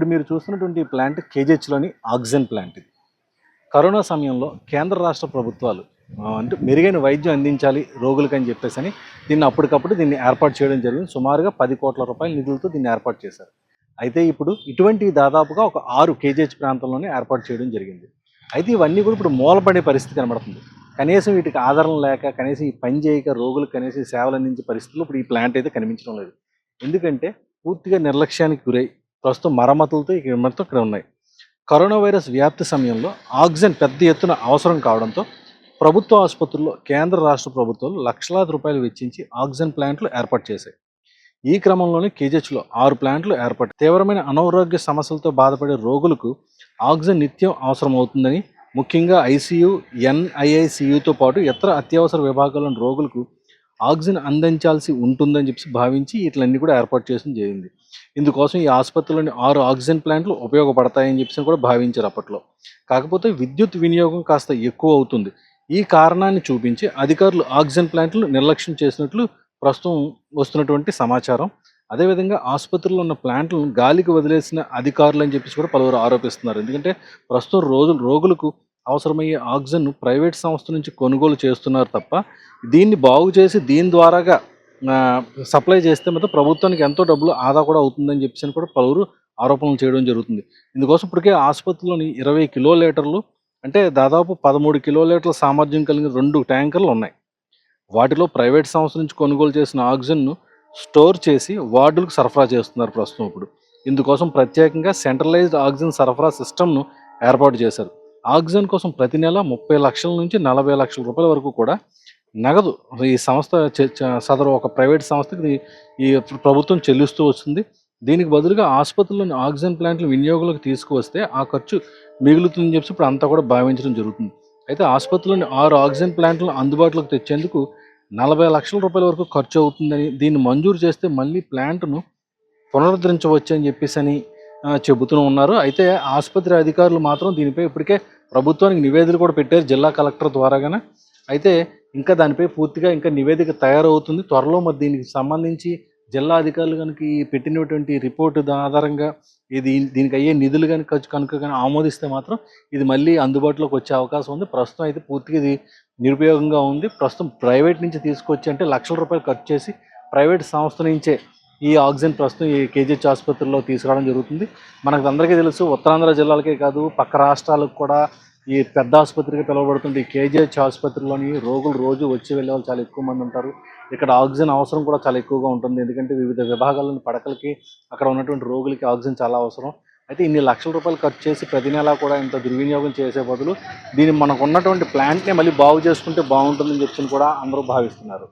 ఇప్పుడు మీరు చూస్తున్నటువంటి ఈ ప్లాంట్ కేజీహెచ్లోని ఆక్సిజన్ ప్లాంట్ ఇది. కరోనా సమయంలో కేంద్ర రాష్ట్ర ప్రభుత్వాలు అంటే మెరుగైన వైద్యం అందించాలి రోగులకని చెప్పేసి దీన్ని అప్పటికప్పుడు దీన్ని ఏర్పాటు చేయడం జరిగింది. సుమారుగా 10 కోట్ల రూపాయల నిధులతో దీన్ని ఏర్పాటు చేశారు. అయితే ఇప్పుడు ఇటువంటి దాదాపుగా ఒక 6 కేజీహెచ్ ప్రాంతంలోనే ఏర్పాటు చేయడం జరిగింది. అయితే ఇవన్నీ కూడా ఇప్పుడు మూలపడే పరిస్థితి కనబడుతుంది. కనీసం వీటికి ఆధారం లేక, కనీసం ఈ పని చేయక రోగులకు కనీసం సేవలు అందించే పరిస్థితుల్లో ఇప్పుడు ఈ ప్లాంట్ అయితే కనిపించడం లేదు. ఎందుకంటే పూర్తిగా నిర్లక్ష్యానికి గురై ప్రస్తుతం మరమ్మతులతో ఇక్కడ ఉన్నాయి. కరోనా వైరస్ వ్యాప్తి సమయంలో ఆక్సిజన్ పెద్ద ఎత్తున అవసరం కావడంతో ప్రభుత్వ ఆసుపత్రుల్లో కేంద్ర రాష్ట్ర ప్రభుత్వాలు లక్షలాది రూపాయలు వెచ్చించి ఆక్సిజన్ ప్లాంట్లు ఏర్పాటు చేశాయి. ఈ క్రమంలోనే కేజీహెచ్లో 6 ప్లాంట్లు ఏర్పాటు. తీవ్రమైన అనారోగ్య సమస్యలతో బాధపడే రోగులకు ఆక్సిజన్ నిత్యం అవసరమవుతుందని, ముఖ్యంగా ఐసీయూ, ఎన్ఐఐసీయూతో పాటు ఇతర అత్యవసర విభాగాల్లోని రోగులకు ఆక్సిజన్ అందించాల్సి ఉంటుందని భావించి వీటిలన్నీ కూడా ఏర్పాటు చేయడం జరిగింది. ఇందుకోసం ఈ ఆసుపత్రిలోని 6 ఆక్సిజన్ ప్లాంట్లు ఉపయోగపడతాయని కూడా భావించారు అప్పట్లో. కాకపోతే విద్యుత్ వినియోగం కాస్త ఎక్కువ అవుతుంది. ఈ కారణాన్ని చూపించి అధికారులు ఆక్సిజన్ ప్లాంట్లు నిర్లక్ష్యం చేసినట్లు ప్రస్తుతం వస్తున్నటువంటి సమాచారం. అదేవిధంగా ఆసుపత్రిలో ఉన్న ప్లాంట్లను గాలికి వదిలేసిన అధికారులు అని కూడా పలువురు ఆరోపిస్తున్నారు. ఎందుకంటే ప్రస్తుతం రోగులకు అవసరమయ్యే ఆక్సిజన్ను ప్రైవేట్ సంస్థ నుంచి కొనుగోలు చేస్తున్నారు తప్ప దీన్ని బాగు చేసి దీని ద్వారాగా సప్లై చేస్తే మాత్రం ప్రభుత్వానికి ఎంతో డబ్బులు ఆదా కూడా అవుతుందని కూడా పలువురు ఆరోపణలు చేయడం జరుగుతుంది. ఇందుకోసం ఇప్పటికే ఆసుపత్రిలోని 20 కిలోలీటర్లు అంటే దాదాపు 13 కిలోలీటర్ల సామర్థ్యం కలిగిన 2 ట్యాంకర్లు ఉన్నాయి. వాటిలో ప్రైవేట్ సంస్థ నుంచి కొనుగోలు చేసిన ఆక్సిజన్ను స్టోర్ చేసి వార్డులకు సరఫరా చేస్తున్నారు ప్రస్తుతం. ఇప్పుడు ఇందుకోసం ప్రత్యేకంగా సెంట్రలైజ్డ్ ఆక్సిజన్ సరఫరా సిస్టమ్ను ఏర్పాటు చేశారు. ఆక్సిజన్ కోసం ప్రతి నెల 30 లక్షల నుంచి 40 లక్షల రూపాయల వరకు కూడా నగదు ఈ సంస్థ సదరు ఒక ప్రైవేట్ సంస్థకి ఈ ప్రభుత్వం చెల్లిస్తూ వస్తుంది. దీనికి బదులుగా ఆసుపత్రిలోని ఆక్సిజన్ ప్లాంట్లు వినియోగంలోకి తీసుకువస్తే ఆ ఖర్చు మిగులుతుందని ఇప్పుడు అంతా కూడా భావించడం జరుగుతుంది. అయితే ఆసుపత్రిలోని 6 ఆక్సిజన్ ప్లాంట్లను అందుబాటులోకి తెచ్చేందుకు 40 లక్షల రూపాయల వరకు ఖర్చు అవుతుందని, దీన్ని మంజూరు చేస్తే మళ్ళీ ప్లాంట్ను పునరుద్ధరించవచ్చు అని చెబుతూ ఉన్నారు. అయితే ఆసుపత్రి అధికారులు మాత్రం దీనిపై ఇప్పటికే ప్రభుత్వానికి నివేదికలు కూడా పెట్టారు జిల్లా కలెక్టర్ ద్వారాగానే. అయితే ఇంకా దానిపై పూర్తిగా ఇంకా నివేదిక తయారవుతుంది. త్వరలో మరి దీనికి సంబంధించి జిల్లా అధికారులు కనుక పెట్టినటువంటి రిపోర్టు ఆధారంగా దీనికి అయ్యే నిధులు కనుక ఆమోదిస్తే మాత్రం ఇది మళ్ళీ అందుబాటులోకి వచ్చే అవకాశం ఉంది. ప్రస్తుతం అయితే పూర్తిగా ఇది నిరుపయోగంగా ఉంది. ప్రస్తుతం ప్రైవేట్ నుంచి తీసుకొచ్చి అంటే లక్షల రూపాయలు ఖర్చు చేసి ప్రైవేట్ సంస్థ నుంచే ఈ ఆక్సిజన్ ప్రస్తుతం ఈ కేజీహెచ్ ఆసుపత్రిలో తీసుకురావడం జరుగుతుంది. మనకు అందరికీ తెలుసు, ఉత్తరాంధ్ర జిల్లాలకే కాదు పక్క రాష్ట్రాలకు కూడా ఈ పెద్ద ఆసుపత్రిగా పిలువబడుతుంది ఈ కేజీహెచ్ ఆసుపత్రిలోని రోగులు రోజు వచ్చి వెళ్ళే వాళ్ళు చాలా ఎక్కువ మంది ఉంటారు. ఇక్కడ ఆక్సిజన్ అవసరం కూడా చాలా ఎక్కువగా ఉంటుంది. ఎందుకంటే వివిధ విభాగాల్లోని పడకలకి అక్కడ ఉన్నటువంటి రోగులకి ఆక్సిజన్ చాలా అవసరం. అయితే ఇన్ని లక్షల రూపాయలు ఖర్చు చేసి ప్రతి నెలా కూడా ఇంత దుర్వినియోగం చేసే బదులు దీన్ని మనకు ఉన్నటువంటి ప్లాంట్నే మళ్ళీ బాగు చేసుకుంటే బాగుంటుందని కూడా అందరూ భావిస్తున్నారు.